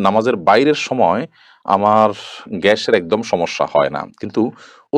নামাজের বাইরের সময় আমার গ্যাসের একদম সমস্যা হয় না, কিন্তু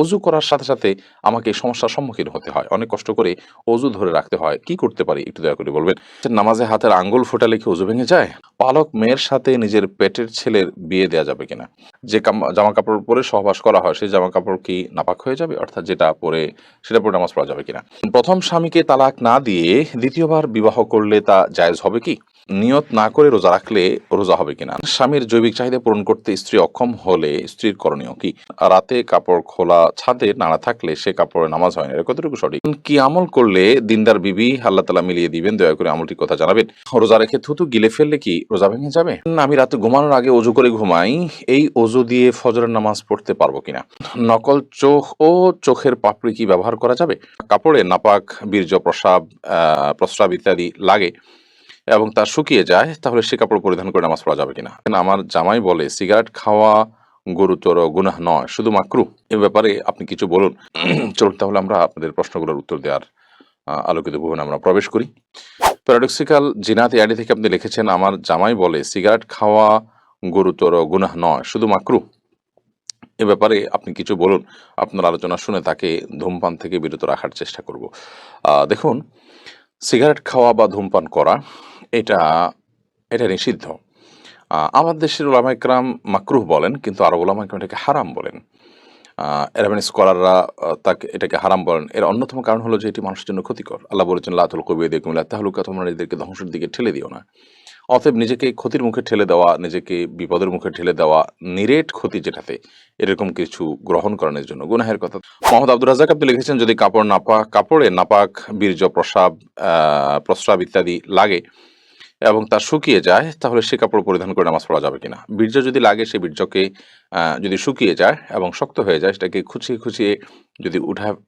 অজু করার সাথে সাথে আমাকে এই সমস্যার সম্মুখীন হতে হয়, অনেক কষ্ট করে অজু ধরে রাখতে হয়। কি করতে পারি একটু দয়া করে বলবেন? নামাজে হাতের আঙ্গুল ফোটালে কি অজু ভেঙে যায়? পালক মেয়ের সাথে নিজের পেটের ছেলের বিয়ে দেওয়া যাবে কিনা? যে জামা কাপড় পরে সহবাস করা হয় সেই জামা কাপড় কি নাপাক হয়ে যাবে, অর্থাৎ যেটা পরে সেটা পরে নামাজ পড়া যাবে কিনা? প্রথম স্বামীকে তালাক না দিয়ে দ্বিতীয়বার বিবাহ করলে তা জায়েজ হবে কি? নিয়ত না করে রোজা রাখলে রোজা হবে কিনা? স্বামীর জৈবিক চাহিদা পূরণ করতে স্ত্রী অক্ষম হলে স্ত্রীর করণীয় কি? রাতে কাপড় খোলা ছাদে নাড়া থাকলে সে কাপড়ে নামাজ হয় না, এটা কতটুকু সঠিক? কি আমল করলে দিনদার বিবি আল্লাহ তালা মিলিয়ে দিবেন, দয়া করে আমলটির কথা জানাবেন। রোজা রেখে থুতু গিলে ফেললে কি রোজা ভেঙে যাবে? আমি রাতে ঘুমানোর আগে অজু করে ঘুমাই, এই অজু দিয়ে ফজরের নামাজ পড়তে পারবো কিনা? নকল চোখ ও চোখের পাপড়ি কি ব্যবহার করা যাবে? কাপড়ে নাপাক বীর্য প্রস্রাব ইত্যাদি লাগে এবং তা শুকিয়ে যায়, তাহলে সে কাপড় পরিধান করে নামাজ পড়া যাবে কিনা? আমার জামাই বলে সিগারেট খাওয়া গুরুতর গুনাহ নয়, শুধু মাকরু। এ ব্যাপারে আপনি কিছু বলুন। চলুন তাহলে আমরা আপনাদের প্রশ্নগুলোর উত্তর দেওয়ার আলোকিত ভুবনে আমরা প্রবেশ করি। প্যারাডক্সিক্যাল জিনাত আইডি থেকে আপনি লিখেছেন, আমার জামাই বলে সিগারেট খাওয়া গুরুতর গুনাহ নয়, শুধু মাকরু। এ ব্যাপারে আপনি কিছু বলুন। আপনার আলোচনা শুনে তাকে ধূমপান থেকে বিরত রাখার চেষ্টা করব। দেখুন, সিগারেট খাওয়া বা ধূমপান করা এটা এটা নিষিদ্ধ। আমাদের দেশের ওলামা ইকরাম মাকরুহ বলেন, কিন্তু আরব ওলামা ইকরাম এটাকে হারাম বলেন। অ্যারাবিক স্কলাররা এটাকে হারাম বলেন। এর অন্যতম কারণ হলো যে এটি মানুষের জন্য ক্ষতিকর। আল্লাহ বলেছেন, লা তুলকু বিয়াইদিকুম ইলা তাহলুকা, তোমরা নিজেদেরকে ধ্বংসের দিকে ঠেলে দিও না। অতএব নিজেকে ক্ষতির মুখে ঠেলে দেওয়া, নিজেকে বিপদের মুখে ঠেলে দেওয়া, নিরেট ক্ষতি যেটাতে, এরকম কিছু গ্রহণ করানোর জন্য গুনাহের কথা। মোহাম্মদ আব্দুর রাজ্জাক আপনি লিখেছেন, যদি কাপড়ে নাপাক বীর্য প্রস্রাব ইত্যাদি লাগে এবং তা শুকিয়ে যায়, তাহলে সে কাপড় পরিধান করে নামাজ পড়া যাবে কিনা? বীর্য যদি লাগে, সে বীর্যকে যদি শুকিয়ে যায় এবং শক্ত হয়ে যায়, সেটাকে খুঁচিয়ে খুঁচিয়ে যদি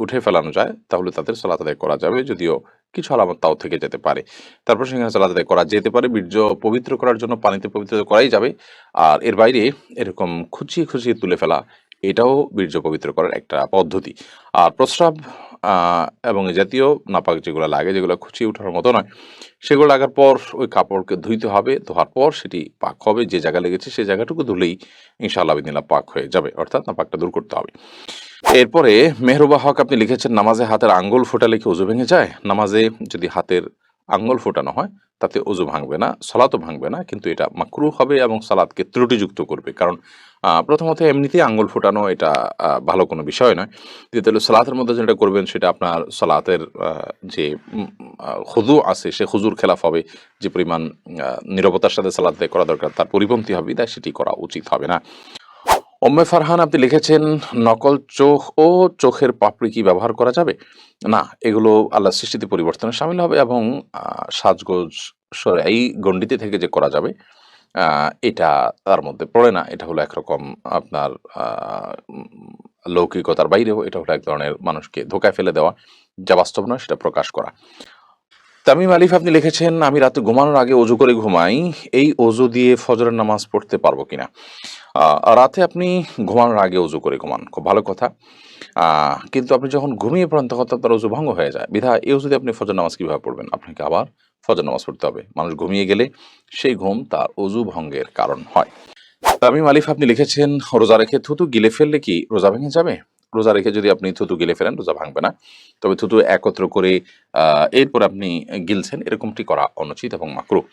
উঠে ফেলানো যায়, তাহলে তাদের সালাত আদায় করা যাবে, যদিও কিছু আলামত তাও থেকে যেতে পারে। তারপর সেখানে সালাত আদায় করা যেতে পারে। বীর্য পবিত্র করার জন্য পানিতে পবিত্র করাই যাবে। আর এর বাইরে এরকম খুঁচিয়ে খুঁচিয়ে তুলে ফেলা, এটাও বীর্য পবিত্র করার একটা পদ্ধতি। আর প্রস্রাব এবং এ জাতীয় নাপাক যেগুলো লাগে, যেগুলো খুঁচিয়ে ওঠার মতো নয়, সেগুলো লাগার পর ওই কাপড়কে ধুইতে হবে। ধোয়ার পর সেটি পাক হবে। যে জায়গা লেগেছে সেই জায়গাটুকু ধুলেই ইনশাআল্লাহ বিদিনিল্লাহ পাক হয়ে যাবে, অর্থাৎ নাপাকটা দূর করতে হবে। এরপরে মেহরুবা হক আপনি লিখেছেন, নামাজে হাতের আঙ্গুল ফোটালে কি অজু ভেঙে যায়? নামাজে যদি হাতের আঙ্গুল ফোটানো হয় তাতে অজু ভাঙবে না, সালাতও ভাঙবে না, কিন্তু এটা মাকরুহ হবে এবং সালাতকে ত্রুটিযুক্ত করবে। কারণ প্রথমত এমনিতেই আঙ্গুল ফোটানো এটা ভালো কোনো বিষয় নয়। দ্বিতীয়ত সালাতের মধ্যে যেটা করবেন সেটা আপনার সালাতের যে খুদু আছে সে খুজুর খেলাফ হবে। যে পরিমাণ নীরবতার সাথে সালাত আদায় করা দরকার তার পরিপন্থী হবে, তাই সেটি করা উচিত হবে না। উম্মে ফারহান আপনি লিখেছেন, নকল চোখ ও চোখের পাপড়ি কি ব্যবহার করা যাবে? না, এগুলো আল্লাহর সৃষ্টিতে পরিবর্তনে শামিল হবে এবং সাজগোজ এই গণ্ডিতে থেকে যে করা যাবে এটা তার মধ্যে পড়ে না। এটা হলো একরকম আপনার লৌকিকতার বাইরেও এটা হলো এক ধরনের মানুষকে ধোঁকায় ফেলে দেওয়া, যা বাস্তব নয় সেটা প্রকাশ করা। তামিম আলিফ আপনি লিখেছেন, আমি রাতে ঘুমানোর আগে অজু করে ঘুমাই, এই অজু দিয়ে ফজরের নামাজ পড়তে পারবো কিনা? রাতে আপনি ঘুমানোর আগে অজু করে ঘুমান, খুব ভালো কথা। কিন্তু আপনি যখন ঘুমিয়ে পড়েন তখন তো আপনার অজু ভঙ্গ হয়ে যায়। বিধায় এই অজুতে আপনি ফজর নামাজ কিভাবে পড়বেন? আপনাকে আবার ফজর নামাজ পড়তে হবে। মানুষ ঘুমিয়ে গেলে সেই ঘুম তার অজু ভঙ্গের কারণ হয়। তামিম আলিফ আপনি লিখেছেন, রোজা রেখে থুতু গিলে ফেললে কি রোজা ভেঙে যাবে? রোজা রেখে যদি আপনি থুতু গিলে ফেলেন রোজা ভাঙবে না। তবে থুতু একত্র করে এরপর আপনি গিলছেন, এরকমটি করা অনুচিত এবং মাকরুহ।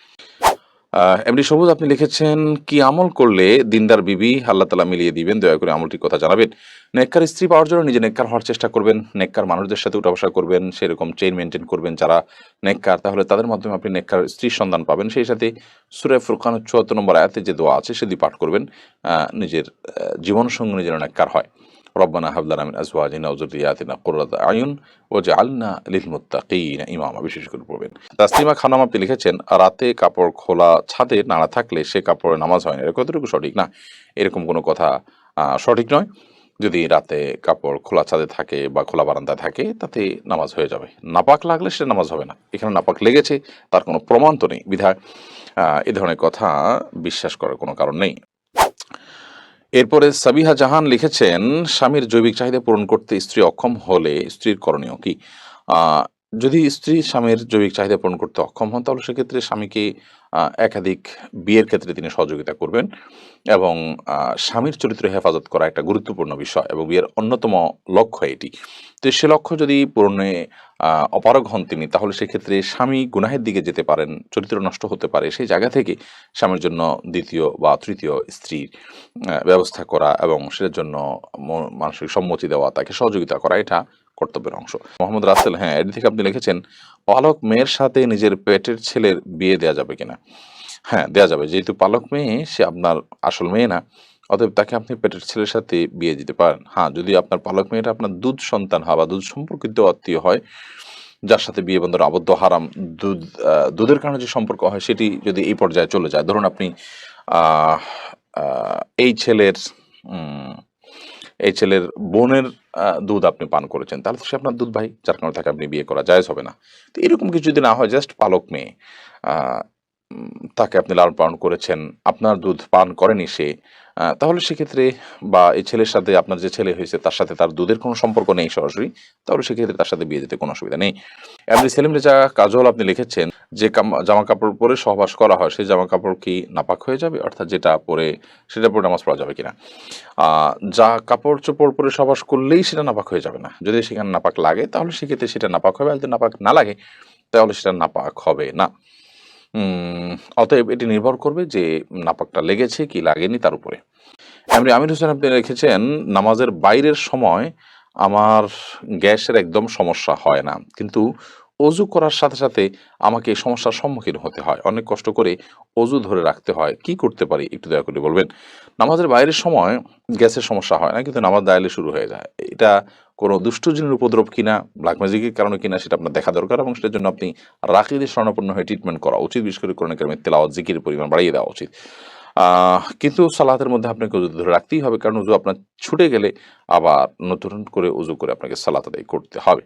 এমডি সবুজ আপনি লিখেছেন, কি আমল করলে দিনদার বিবি আল্লাহ তালা মিলিয়ে দিবেন, দয়া করে আমলটির কথা জানাবেন। নেককার স্ত্রী পাওয়ার জন্য নিজে নেককার হওয়ার চেষ্টা করবেন, নেককার মানুষদের সাথে উঠা বসা করবেন, সেরকম চেইন মেনটেন করবেন যারা নেককার, তাহলে তাদের মাধ্যমে আপনি নেককার স্ত্রীর সন্ধান পাবেন। সেই সাথে সূরা ফুরকানের ৭৪ নম্বর আয়াতে যে দোয়া আছে সেটি পাঠ করবেন, নিজের জীবনসঙ্গী যেন নেককার হয়। রব্বানা হাব লানা মিন আজওয়াজিনা ওয়া যুররিয়াতিনা কুররাতা আয়ুন ওয়াজআলনা লিল মুত্তাকিনা ইমামা, বিশেষ করে পড়বেন। তাসলিমা খানম আপনি লিখেছেন, রাতে কাপড় খোলা ছাদে নাড়া থাকলে সে কাপড়ে নামাজ হয় না, এটা কতটুকু সঠিক? না, এরকম কোনো কথা সঠিক নয়। যদি রাতে কাপড় খোলা ছাদে থাকে বা খোলা বারান্দায় থাকে তাতে নামাজ হয়ে যাবে। নাপাক লাগলে সে নামাজ হবে না। এখানে নাপাক লেগেছে, তার কোনো প্রমাণ তো নেই, বিধায় এ ধরনের কথা বিশ্বাস করার কোনো কারণ নেই। এরপরে সাবিহা জাহান লিখেছেন, স্বামীর জৈবিক চাহিদা পূরণ করতে স্ত্রী অক্ষম হলে স্ত্রীর করণীয় কি? যদি স্ত্রী স্বামীর জৈবিক চাহিদা পূরণ করতে অক্ষম হন তাহলে সেক্ষেত্রে স্বামীকে একাধিক বিয়ের ক্ষেত্রে তিনি সহযোগিতা করবেন এবং স্বামীর চরিত্র হেফাজত করা একটা গুরুত্বপূর্ণ বিষয় এবং বিয়ের অন্যতম লক্ষ্য এটি। তো সে লক্ষ্য যদি পূরণে অপারগ হন তিনি, তাহলে সেক্ষেত্রে স্বামী গুনাহের দিকে যেতে পারেন, চরিত্র নষ্ট হতে পারে। সেই জায়গা থেকে স্বামীর জন্য ২য় বা ৩য় স্ত্রীর ব্যবস্থা করা এবং সেটার জন্য মানসিক সম্মতি দেওয়া, তাকে সহযোগিতা করা, এটা কর্তব্যের অংশ। মোহাম্মদ রাসেল, হ্যাঁ, এটি থেকে আপনি লিখেছেন, পালক মেয়ের সাথে নিজের পেটের ছেলের বিয়ে দেয়া যাবে কিনা? হ্যাঁ, দেয়া যাবে। যেহেতু পালক মেয়ে, সে আপনার আসল মেয়ে না। অতএব তাকে আপনি পেটের ছেলের সাথে বিয়ে দিতে পারেন। হ্যাঁ, যদি আপনার পালক মেয়েটা আপনার দুধ সন্তান হয় বা দুধ সম্পর্কিত আত্মীয় হয়, যার সাথে বিয়ে বন্ধন আবদ্ধ হারাম, দুধ দুধের কারণে যে সম্পর্ক হয় সেটি যদি এই পর্যায়ে চলে যায়, ধরুন আপনি আহ এই ছেলের উম এই ছেলের বোনের দুধ আপনি পান করেছেন, তাহলে তো সে আপনার দুধ ভাই, যার কারণে তাকে আপনি বিয়ে করা জায়েজ হবে না। তো এরকম কিছু যদি না হয়, জাস্ট পালক মেয়ে, আ তাকে আপনি লালন-পালন করেছেন, আপনার দুধ পান করেনি সে, তাহলে সেক্ষেত্রে বা এই ছেলের সাথে আপনার যে ছেলে হয়েছে তার সাথে তার দুধের কোনো সম্পর্ক নেই সরাসরি, তাহলে সেক্ষেত্রে তার সাথে বিয়ে দিতে কোনো অসুবিধা নেই। এমনি সেলিম রেজা কাজল, আপনি লিখেছেন যে জামা-কাপড় পরে সহবাস করা হয়, সেই জামা-কাপড় কি নাপাক হয়ে যাবে? অর্থাৎ যেটা পরে সেটা পরে নামাজ পড়া যাবে কিনা? আ যা কাপড়-চোপড় পরে সহবাস করলেই সেটা নাপাক হয়ে যাবে না। যদি সেখানে নাপাক লাগে, তাহলে সেক্ষেত্রে সেটা নাপাক হবে। আর যদি নাপাক না লাগে, তাহলে সেটা নাপাক হবে না। উম অতএব এটি নির্ভর করবে যে নাপাকটা লেগেছে কি লাগেনি তার উপরে। এমনি আমির হোসেন, আপনি লিখেছেন, নামাজের বাইরের সময় আমার গ্যাসের একদম সমস্যা হয় না। কিন্তু অজু করার সাথে, সাথে আমাকে এই সমস্যার সম্মুখীন হতে হয়। অনেক কষ্ট করে অজু ধরে রাখতে হয়। কি করতে পারি একটু দয়া করে বলবেন? নামাজের বাইরের সময় গ্যাসের সমস্যা হয় না, কিন্তু নামাজ দাঁড়ালে শুরু হয়ে যায়। এটা কোনো দুষ্ট জিনের উপদ্রব কিনা, ব্ল্যাক ম্যাজিকের কারণে কিনা, সেটা আপনার দেখা দরকার এবং সেটার জন্য আপনি রাকিদের শরণাপন্ন হয়ে ট্রিটমেন্ট করা উচিত। বিশেষ করে কোরআন কারিমের তেলাওয়াত, জিকিরের পরিমাণ বাড়িয়ে দেওয়া উচিত। কিন্তু সালাতের মধ্যে আপনাকে অজু ধরে রাখতেই হবে, কারণ অজু আপনার ছুটে গেলে আবার নতুন করে অজু করে আপনাকে সালাত আদায় করতে হবে।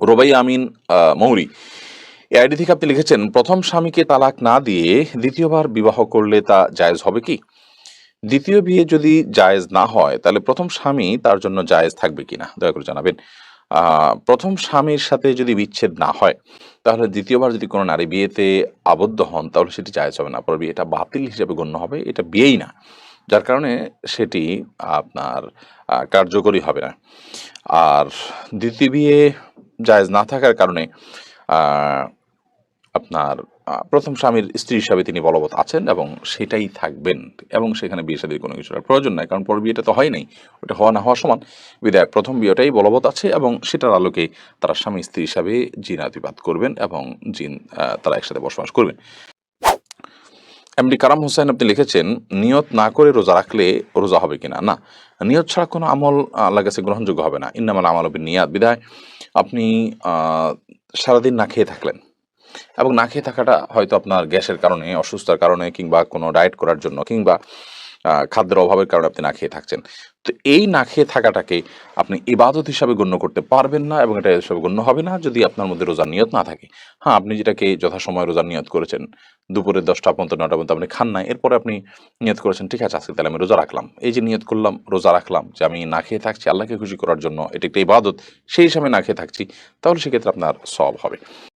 রোবাই আমিন মৌরি, এই আইডি থেকে আপনি লিখেছেন, প্রথম স্বামীকে তালাক না দিয়ে দ্বিতীয়বার বিবাহ করলে তা জায়েজ হবে কি? দ্বিতীয় বিয়ে যদি জায়েজ না হয়, তাহলে প্রথম স্বামী তার জন্য জায়েজ থাকবে কিনা দয়া করে জানাবেন। প্রথম স্বামীর সাথে যদি বিচ্ছেদ না হয়, তাহলে দ্বিতীয়বার যদি কোনো নারী বিয়েতে আবদ্ধ হন, তাহলে সেটি জায়েজ হবে না। পরে বিয়েটা বাতিল হিসেবে গণ্য হবে। এটা বিয়েই না। যার কারণে সেটি আপনার কার্যকরী হবে না। আর দ্বিতীয় বিয়ে জায়েজ না থাকার কারণে আ আপনার প্রথম স্বামীর স্ত্রী হিসাবে তিনি বলবৎ আছেন এবং সেটাই থাকবেন এবং সেখানে বিয়ে-শাদীর কোনো কিছুর প্রয়োজন নাই। কারণ পরের বিয়েটা তো হয় নাই। ওটা হওয়া না হওয়া সমান। বিধায় প্রথম বিয়েটাই বলবৎ আছে এবং সেটার আলোকে তারা স্বামী-স্ত্রী হিসাবে জিনাতিপাত করবেন এবং তারা একসাথে বসবাস করবেন। এমডি কারাম হোসেন, আপনি লিখেছেন, নিয়ত না করে রোজা রাখলে রোজা হবে কিনা? না, নিয়ত ছাড়া কোনো আমল আল্লাহর কাছে গ্রহণযোগ্য হবে না। ইন্নামাল আমালু বিন্নিয়াত। বিধায় আপনি আ সারাদিন না খেয়ে থাকলেন এবং না খেয়ে থাকাটা হয়তো আপনার গ্যাসের কারণে, অসুস্থতার কারণে, কিংবা কোনো ডায়েট করার জন্য, কিংবা খাদ্যের অভাবের কারণে আপনি না খেয়ে থাকছেন। তো এই না খেয়ে থাকাটাকে আপনি ইবাদত হিসাবে গণ্য করতে পারবেন না এবং এটা হিসাবে গণ্য হবে না যদি আপনার মধ্যে রোজার নিয়ত না থাকে। হ্যাঁ, আপনি যেটাকে যথাসময়ে রোজার নিয়ত করেছেন, দুপুরে ১০টা পর্যন্ত ৯টা পর্যন্ত আপনি খান নাই, এরপরে আপনি নিয়ত করেছেন, ঠিক আছে আজকে তাহলে আমি রোজা রাখলাম। এই যে নিয়ত করলাম, রোজা রাখলাম, যে আমি না খেয়ে থাকছি আল্লাহকে খুশি করার জন্য, এটা একটা ইবাদত, সেই হিসাবে না খেয়ে থাকছি, তাহলে সেক্ষেত্রে আপনার সওয়াব হবে।